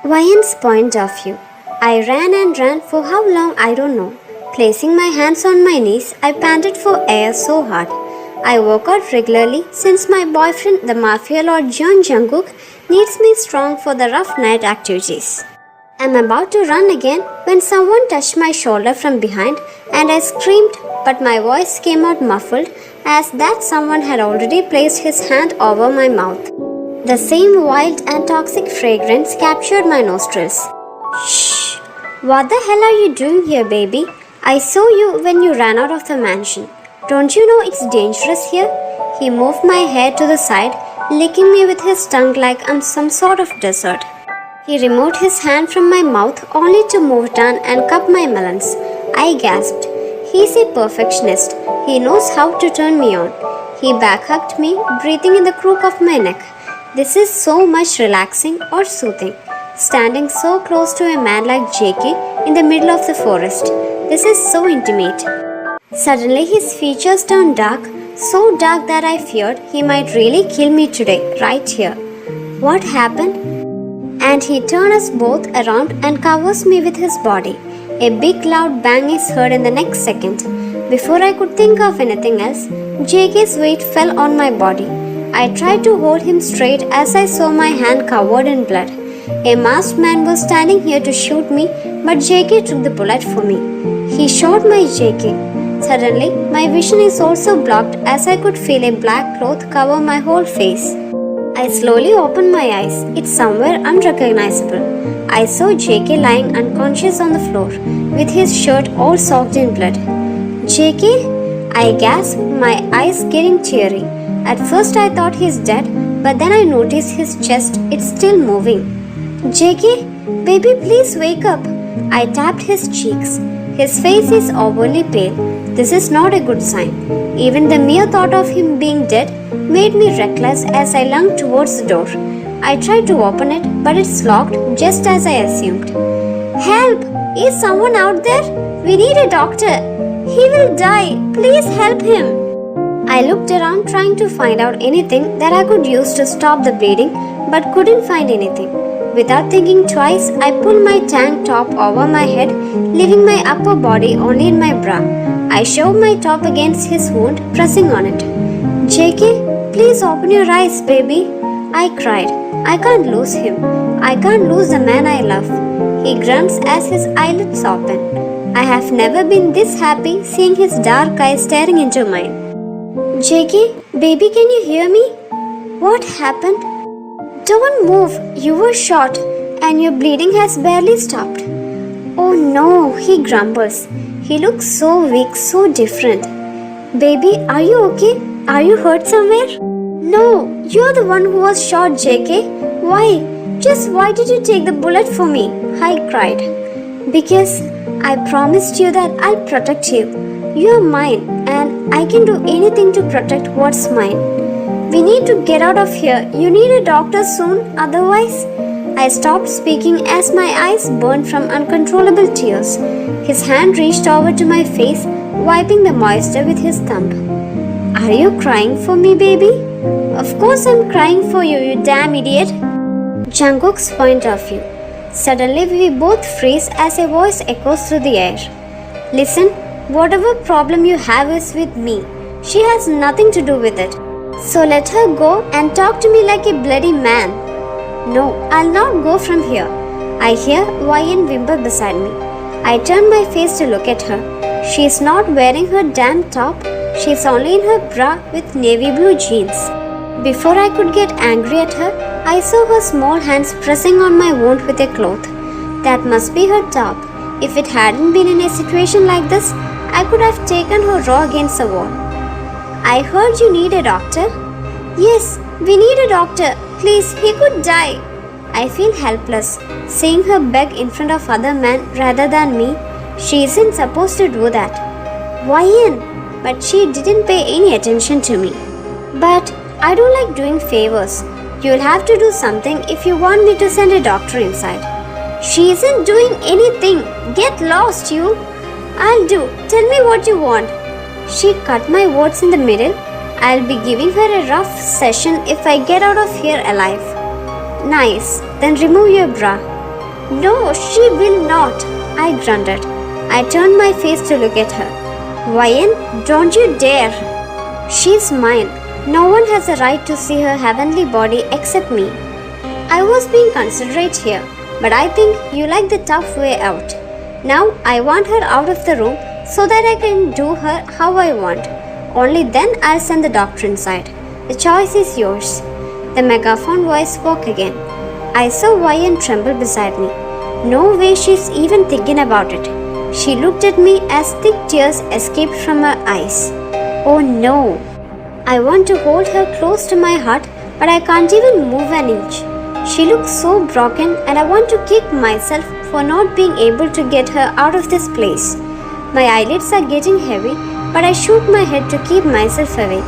Ryan's point of view. I ran and ran for how long I don't know. Placing my hands on my knees, I panted for air so hard. I work out regularly since my boyfriend, the mafia lord Jungkook, needs me strong for the rough night activities. I'm about to run again when someone touched my shoulder from behind and I screamed, but my voice came out muffled as that someone had already placed his hand over my mouth. The same wild and toxic fragrance captured my nostrils. Shh! What the hell are you doing here, baby? I saw you when you ran out of the mansion. Don't you know it's dangerous here? He moved my hair to the side, licking me with his tongue like I'm some sort of dessert. He removed his hand from my mouth only to move down and cup my melons. I gasped. He's a perfectionist. He knows how to turn me on. He backhugged me, breathing in the crook of my neck. This is so much relaxing or soothing. Standing so close to a man like JK in the middle of the forest. This is so intimate. Suddenly his features turned dark, so dark that I feared he might really kill me today, right here. What happened? And he turned us both around and covers me with his body. A big loud bang is heard in the next second. Before I could think of anything else, JK's weight fell on my body. I tried to hold him straight as I saw my hand covered in blood. A masked man was standing here to shoot me, but JK took the bullet for me. He shot my JK. Suddenly, my vision is also blocked as I could feel a black cloth cover my whole face. I slowly opened my eyes. It's somewhere unrecognizable. I saw JK lying unconscious on the floor, with his shirt all soaked in blood. JK? I gasped, my eyes getting teary. At first I thought he's dead, but then I noticed his chest, it's still moving. JK, baby, please wake up. I tapped his cheeks. His face is overly pale. This is not a good sign. Even the mere thought of him being dead made me reckless as I lunged towards the door. I tried to open it, but it's locked just as I assumed. Help! Is someone out there? We need a doctor. He will die. Please help him. I looked around trying to find out anything that I could use to stop the bleeding, but couldn't find anything. Without thinking twice, I pulled my tank top over my head, leaving my upper body only in my bra. I shoved my top against his wound, pressing on it. JK, please open your eyes, baby. I cried. I can't lose him. I can't lose the man I love. He grunts as his eyelids open. I have never been this happy seeing his dark eyes staring into mine. JK, baby, can you hear me? What happened? Don't move, you were shot and your bleeding has barely stopped. Oh no, he grumbles. He looks so weak, so different. Baby, are you okay? Are you hurt somewhere? No, you're the one who was shot, JK. Why? Just why did you take the bullet for me? I cried. Because I promised you that I'll protect you. You're mine and I can do anything to protect what's mine. We need to get out of here. You need a doctor soon, otherwise. I stopped speaking as my eyes burned from uncontrollable tears. His hand reached over to my face, wiping the moisture with his thumb. Are you crying for me, baby? Of course I'm crying for you, you damn idiot. Jungkook's point of view. Suddenly we both freeze as a voice echoes through the air. Listen, whatever problem you have is with me. She has nothing to do with it. So let her go and talk to me like a bloody man. No, I'll not go from here. I hear YN whimper beside me. I turn my face to look at her. She's not wearing her damn top. She's only in her bra with navy blue jeans. Before I could get angry at her, I saw her small hands pressing on my wound with a cloth. That must be her top. If it hadn't been in a situation like this, I could have taken her raw against the wall. I heard you need a doctor. Yes, we need a doctor. Please, he could die. I feel helpless, seeing her beg in front of other men rather than me. She isn't supposed to do that. YN? But she didn't pay any attention to me. But I don't like doing favors. You'll have to do something if you want me to send a doctor inside. She isn't doing anything. Get lost, you. I'll do. Tell me what you want. She cut my words in the middle. I'll be giving her a rough session if I get out of here alive. Nice. Then remove your bra. No, she will not, I grunted. I turned my face to look at her. Ryan, don't you dare. She's mine. No one has a right to see her heavenly body except me. I was being considerate here, but I think you like the tough way out. Now I want her out of the room so that I can do her how I want. Only then I'll send the doctor inside. The choice is yours. The megaphone voice spoke again. I saw Ryan tremble beside me. No way she's even thinking about it. She looked at me as thick tears escaped from her eyes. Oh no! I want to hold her close to my heart, but I can't even move an inch. She looks so broken and I want to kick myself for not being able to get her out of this place. My eyelids are getting heavy, but I shook my head to keep myself awake.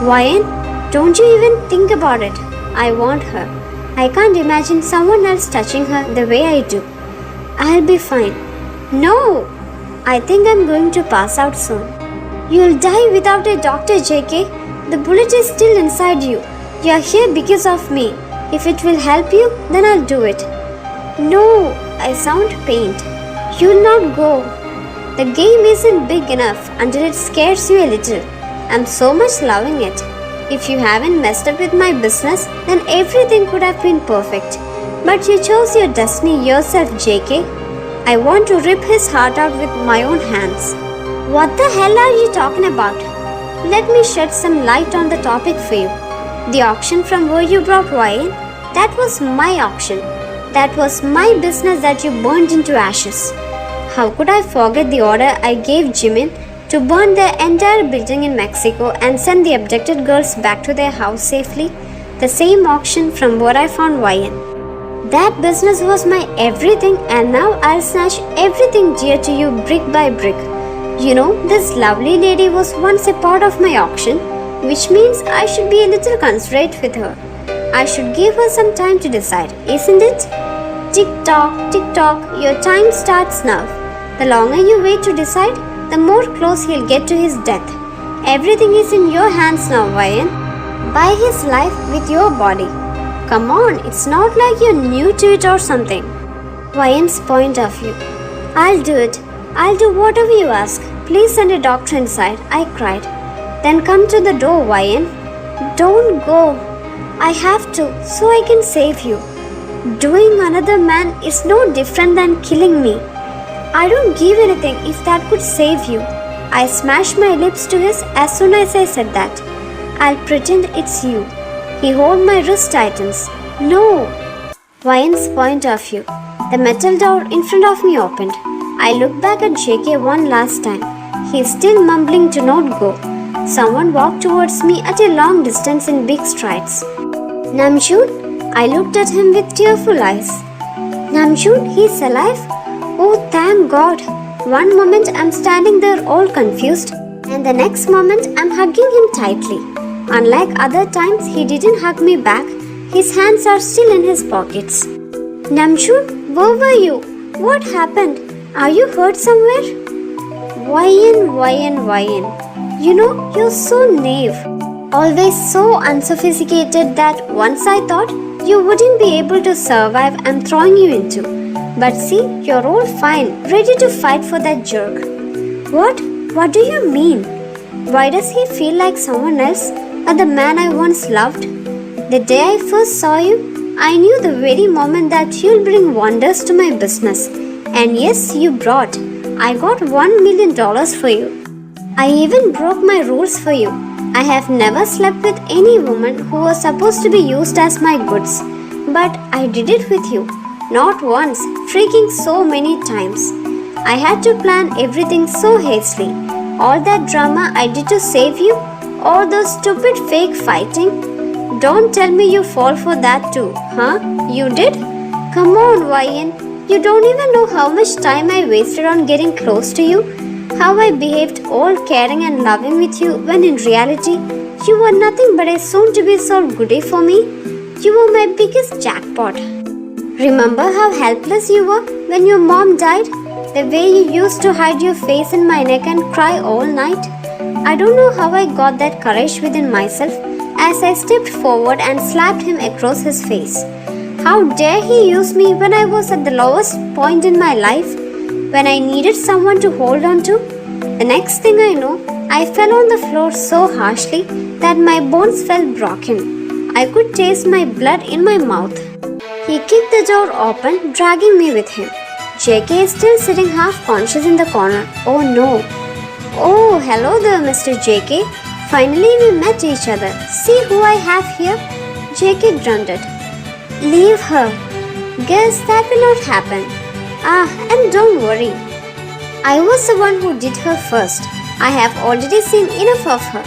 Ryan, don't you even think about it. I want her. I can't imagine someone else touching her the way I do. I'll be fine. No! I think I'm going to pass out soon. You'll die without a doctor, JK. The bullet is still inside you. You're here because of me. If it will help you, then I'll do it. No, I sound pained. You'll not go. The game isn't big enough until it scares you a little. I'm so much loving it. If you haven't messed up with my business, then everything could have been perfect. But you chose your destiny yourself, JK. I want to rip his heart out with my own hands. What the hell are you talking about? Let me shed some light on the topic for you. The auction from where you brought Ryan, that was my auction. That was my business that you burned into ashes. How could I forget the order I gave Jimin to burn their entire building in Mexico and send the abducted girls back to their house safely? The same auction from where I found Ryan. That business was my everything, and now I'll snatch everything dear to you brick by brick. You know, this lovely lady was once a part of my auction, which means I should be a little considerate with her. I should give her some time to decide, isn't it? Tick tock, your time starts now. The longer you wait to decide, the more close he'll get to his death. Everything is in your hands now, Ryan. Buy his life with your body. Come on, it's not like you're new to it or something. Ryan's point of view. I'll do it. I'll do whatever you ask. Please send a doctor inside, I cried. Then come to the door, Ryan. Don't go. I have to, so I can save you. Doing another man is no different than killing me. I don't give anything if that could save you. I smashed my lips to his as soon as I said that. I'll pretend it's you. He held my wrist tightens. No. Ryan's point of view. The metal door in front of me opened. I looked back at JK one last time. He's still mumbling to not go. Someone walked towards me at a long distance in big strides. Namjoon? I looked at him with tearful eyes. Namjoon, he's alive? Oh, thank God. One moment I'm standing there all confused, and the next moment I'm hugging him tightly. Unlike other times, he didn't hug me back. His hands are still in his pockets. Namjoon, where were you? What happened? Are you hurt somewhere? Ryan. You know, you're so naive. Always so unsophisticated that once I thought you wouldn't be able to survive I'm throwing you into. But see, you're all fine, ready to fight for that jerk. What? What do you mean? Why does he feel like someone else or the man I once loved? The day I first saw you, I knew the very moment that you'll bring wonders to my business. And yes, you brought. I got $1 million for you. I even broke my rules for you. I have never slept with any woman who was supposed to be used as my goods. But I did it with you. Not once, freaking so many times. I had to plan everything so hastily. All that drama I did to save you, all those stupid fake fighting. Don't tell me you fall for that too, huh? You did? Come on, Ryan. You don't even know how much time I wasted on getting close to you. How I behaved all caring and loving with you when in reality, you were nothing but a soon-to-be solved goodie for me. You were my biggest jackpot. Remember how helpless you were when your mom died? The way you used to hide your face in my neck and cry all night? I don't know how I got that courage within myself as I stepped forward and slapped him across his face. How dare he use me when I was at the lowest point in my life, when I needed someone to hold on to? The next thing I know, I fell on the floor so harshly that my bones felt broken. I could taste my blood in my mouth. He kicked the door open, dragging me with him. JK is still sitting half conscious in the corner. Oh no. Oh, hello there, Mr. JK. Finally we met each other. See who I have here? JK grunted. Leave her. Guess that will not happen. And don't worry. I was the one who did her first. I have already seen enough of her.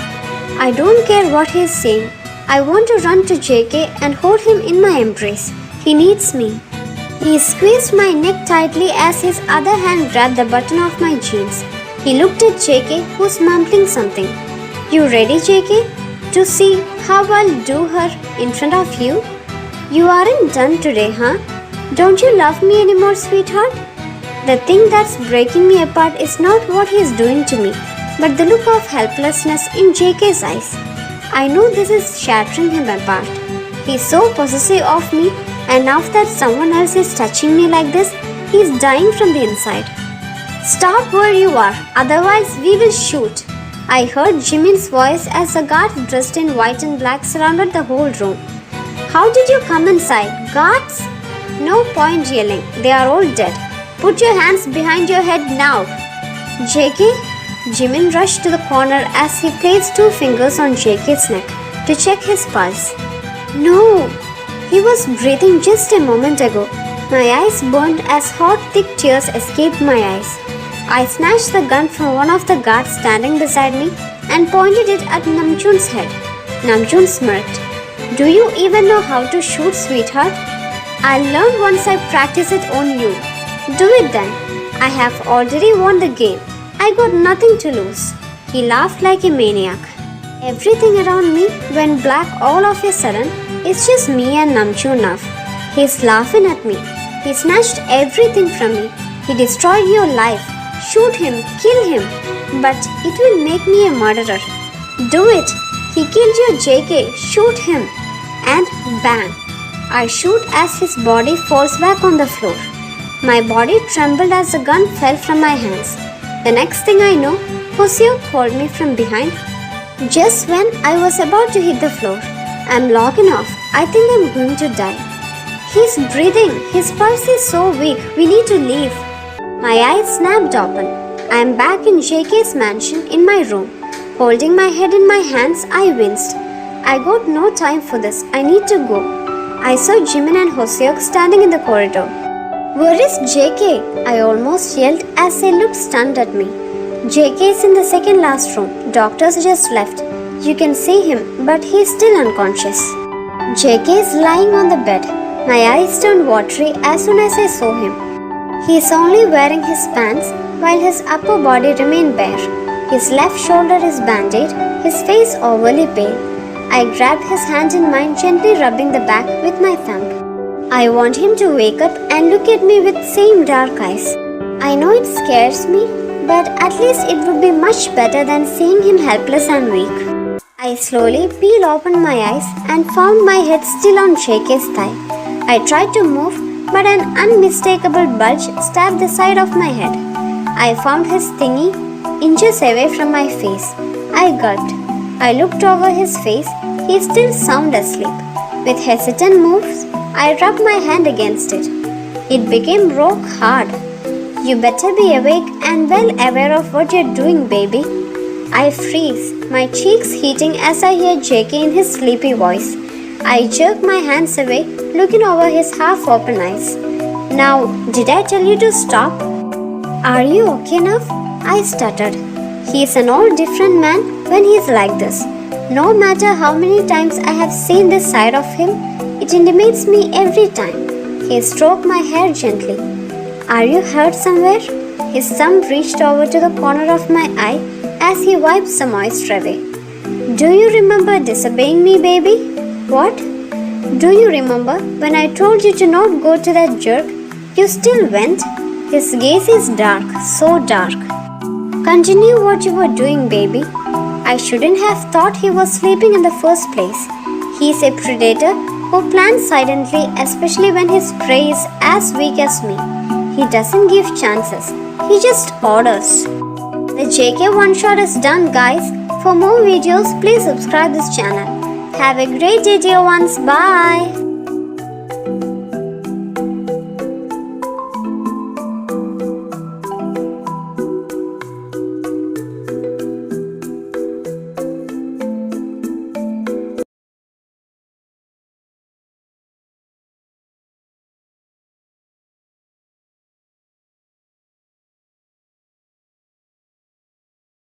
I don't care what he is saying. I want to run to JK and hold him in my embrace. He needs me. He squeezed my neck tightly as his other hand grabbed the button of my jeans. He looked at JK, who's mumbling something. You ready, JK? To see how I'll do her in front of you? You aren't done today, huh? Don't you love me anymore, sweetheart? The thing that's breaking me apart is not what he's doing to me, but the look of helplessness in JK's eyes. I know this is shattering him apart. He's so possessive of me, and now that someone else is touching me like this, he's dying from the inside. Stop where you are, otherwise we will shoot. I heard Jimin's voice as the guards dressed in white and black surrounded the whole room. How did you come inside? Guards? No point yelling, they are all dead. Put your hands behind your head now. JK? Jimin rushed to the corner as he placed 2 fingers on JK's neck to check his pulse. No! He was breathing just a moment ago. My eyes burned as hot, thick tears escaped my eyes. I snatched the gun from one of the guards standing beside me and pointed it at Namjoon's head. Namjoon smirked. Do you even know how to shoot, sweetheart? I'll learn once I practice it on you. Do it then. I have already won the game. I got nothing to lose. He laughed like a maniac. Everything around me went black all of a sudden. It's just me and Namjoon now. He's laughing at me. He snatched everything from me. He destroyed your life. Shoot him, kill him. But it will make me a murderer. Do it. He killed your JK. Shoot him. And bang. I shoot as his body falls back on the floor. My body trembled as the gun fell from my hands. The next thing I know, Hoseok called me from behind. Just when I was about to hit the floor, I'm logging off. I think I'm going to die. He's breathing. His pulse is so weak. We need to leave. My eyes snapped open. I'm back in JK's mansion in my room. Holding my head in my hands, I winced. I got no time for this. I need to go. I saw Jimin and Hoseok standing in the corridor. Where is JK? I almost yelled as they looked stunned at me. JK is in the second last room. Doctors just left. You can see him, but he is still unconscious. JK is lying on the bed. My eyes turned watery as soon as I saw him. He is only wearing his pants while his upper body remained bare. His left shoulder is bandaged, his face overly pale. I grabbed his hand in mine, gently rubbing the back with my thumb. I want him to wake up and look at me with same dark eyes. I know it scares me, but at least it would be much better than seeing him helpless and weak. I slowly peeled open my eyes and found my head still on JK's thigh. I tried to move, but an unmistakable bulge stabbed the side of my head. I found his thingy inches away from my face. I gulped. I looked over his face. He is still sound asleep. With hesitant moves, I rubbed my hand against it. It became rock hard. You better be awake and well aware of what you're doing, baby. I freeze, my cheeks heating as I hear JK in his sleepy voice. I jerk my hands away, looking over his half-open eyes. Now, did I tell you to stop? Are you okay enough? I stuttered. He is an all different man when he is like this. No matter how many times I have seen this side of him, it intimidates me every time. He stroked my hair gently. Are you hurt somewhere? His thumb reached over to the corner of my eye as he wiped some moisture away. Do you remember disobeying me, baby? What? Do you remember when I told you to not go to that jerk? You still went? His gaze is dark, so dark. Continue what you were doing, baby. I shouldn't have thought he was sleeping in the first place. He is a predator who plans silently, especially when his prey is as weak as me. He doesn't give chances, he just orders. The JK one shot is done, guys. For more videos, please subscribe this channel. Have a great day, dear ones. Bye.